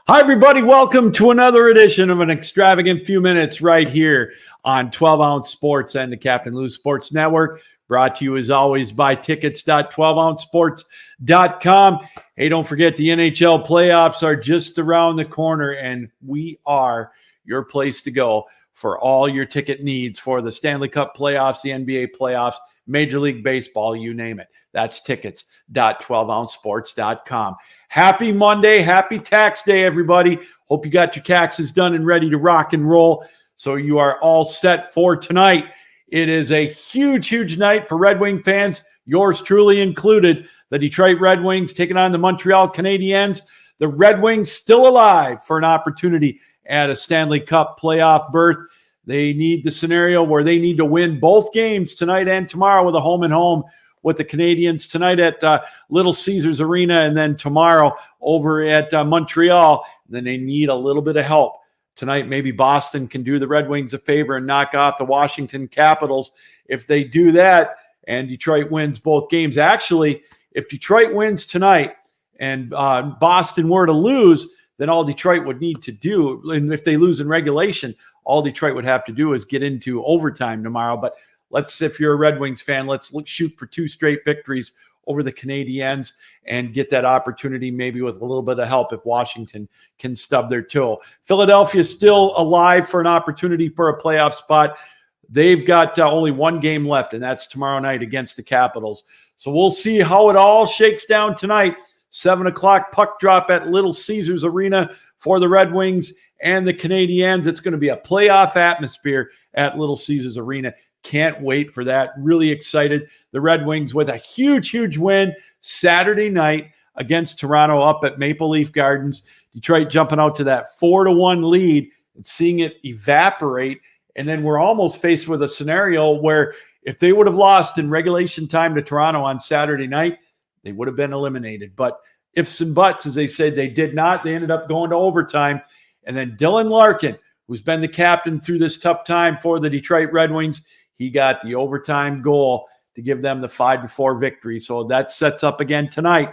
Hi, everybody. Welcome to another edition of an Extravagant Few Minutes right here on 12 Ounce Sports and the Captain Lou Sports Network. Brought to you, as always, by tickets.12ouncesports.com. Hey, don't forget the NHL playoffs are just around the corner, and we are your place to go for all your ticket needs for the Stanley Cup playoffs, the NBA playoffs, Major League Baseball, you name it. That's tickets.12ouncesports.com. Happy Monday. Happy tax day, everybody. Hope you got your taxes done and ready to rock and roll. So you are all set for tonight. It is a huge, huge night for Red Wing fans, yours truly included. The Detroit Red Wings taking on the Montreal Canadiens. The Red Wings still alive for an opportunity at a Stanley Cup playoff berth. They need the scenario where they need to win both games tonight and tomorrow with a home and home with the Canadiens tonight at Little Caesars Arena, and then tomorrow over at Montreal. Then they need a little bit of help. Tonight, maybe Boston can do the Red Wings a favor and knock off the Washington Capitals. If they do that and Detroit wins both games, actually, if Detroit wins tonight and Boston were to lose, then all Detroit would need to do, and if they lose in regulation, all Detroit would have to do is get into overtime tomorrow. But if you're a Red Wings fan, let's shoot for 2 straight victories over the Canadiens and get that opportunity maybe with a little bit of help if Washington can stub their toe. Philadelphia is still alive for an opportunity for a playoff spot. They've got only one game left, and that's tomorrow night against the Capitals. So we'll see how it all shakes down tonight. 7 o'clock puck drop at Little Caesars Arena for the Red Wings and the Canadiens. It's going to be a playoff atmosphere at Little Caesars Arena. Can't wait for that. Really excited. The Red Wings with a huge, huge win Saturday night against Toronto up at Maple Leaf Gardens. Detroit jumping out to that 4-1 lead and seeing it evaporate. And then we're almost faced with a scenario where if they would have lost in regulation time to Toronto on Saturday night, they would have been eliminated. But ifs and buts, as they said, they did not. They ended up going to overtime. And then Dylan Larkin, who's been the captain through this tough time for the Detroit Red Wings, he got the overtime goal to give them the 5-4 victory. So that sets up again tonight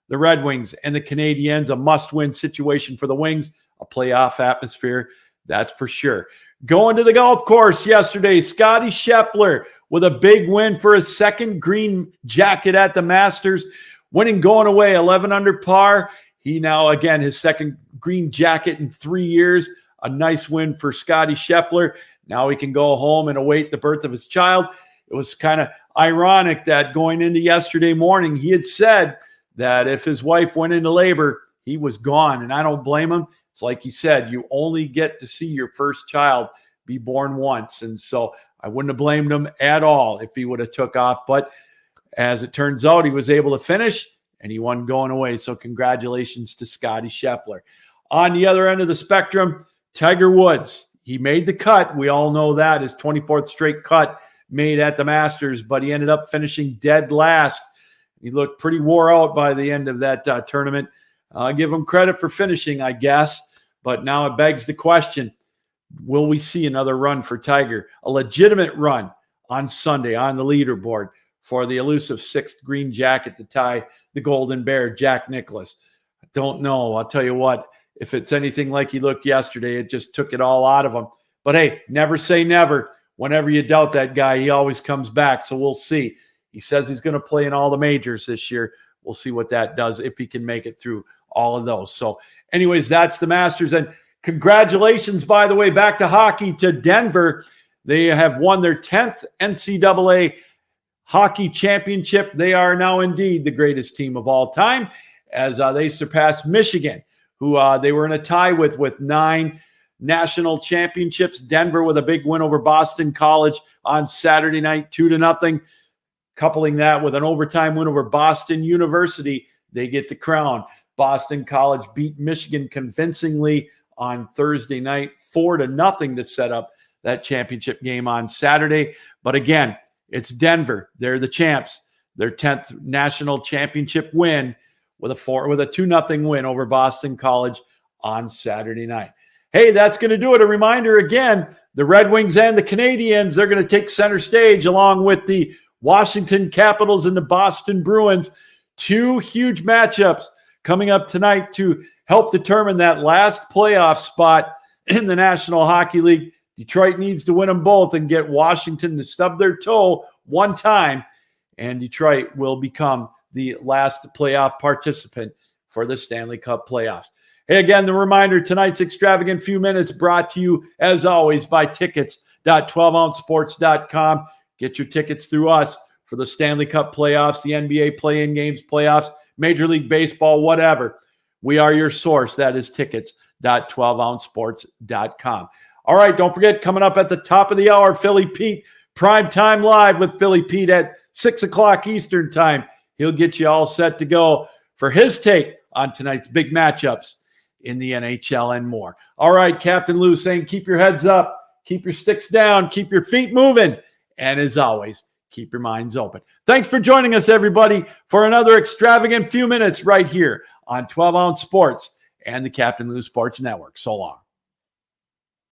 the Red Wings and the Canadiens, a must-win situation for the Wings, a playoff atmosphere, that's for sure. Going to the golf course yesterday, Scottie Scheffler with a big win for his second green jacket at the Masters, winning going away 11 under par. He now, again, his second green jacket in 3 years. A nice win for Scottie Scheffler. Now he can go home and await the birth of his child. It was kind of ironic that going into yesterday morning, he had said that if his wife went into labor, he was gone. And I don't blame him. It's like he said, you only get to see your first child be born once. And so I wouldn't have blamed him at all if he would have took off. But as it turns out, he was able to finish and he won going away. So congratulations to Scottie Scheffler. On the other end of the spectrum, Tiger Woods. He made the cut. We all know that. His 24th straight cut made at the Masters, but he ended up finishing dead last. He looked pretty wore out by the end of that tournament. I'll give him credit for finishing, I guess. But now it begs the question, will we see another run for Tiger? A legitimate run on Sunday on the leaderboard for the elusive 6th green jacket to tie the Golden Bear, Jack Nicklaus. I don't know. I'll tell you what. If it's anything like he looked yesterday, it just took it all out of him. But hey, never say never. Whenever you doubt that guy, he always comes back. So we'll see. He says he's going to play in all the majors this year. We'll see what that does if he can make it through all of those. So anyways, that's the Masters. And congratulations, by the way, back to hockey to Denver. They have won their 10th NCAA hockey championship. They are now indeed the greatest team of all time as they surpassed Michigan, who they were in a tie with 9 national championships. Denver with a big win over Boston College on Saturday night, 2-0. Coupling that with an overtime win over Boston University, they get the crown. Boston College beat Michigan convincingly on Thursday night, 4-0 to set up that championship game on Saturday. But again, it's Denver. They're the champs. Their 10th national championship win with a 2-0 win over Boston College on Saturday night. Hey, that's going to do it. A reminder again, the Red Wings and the Canadiens, they're going to take center stage along with the Washington Capitals and the Boston Bruins. 2 huge matchups coming up tonight to help determine that last playoff spot in the National Hockey League. Detroit needs to win them both and get Washington to stub their toe one time, and Detroit will become the last playoff participant for the Stanley Cup playoffs. Hey, again, the reminder, tonight's Extravagant Few Minutes brought to you, as always, by tickets.12ouncesports.com. Get your tickets through us for the Stanley Cup playoffs, the NBA play-in games playoffs, Major League Baseball, whatever. We are your source. That is tickets.12ouncesports.com. All right, don't forget, coming up at the top of the hour, Philly Pete, Prime Time Live with Philly Pete at 6 o'clock Eastern Time. He'll get you all set to go for his take on tonight's big matchups in the NHL and more. All right, Captain Lou saying keep your heads up, keep your sticks down, keep your feet moving, and as always, keep your minds open. Thanks for joining us, everybody, for another Extravagant Few Minutes right here on 12 Ounce Sports and the Captain Lou Sports Network. So long.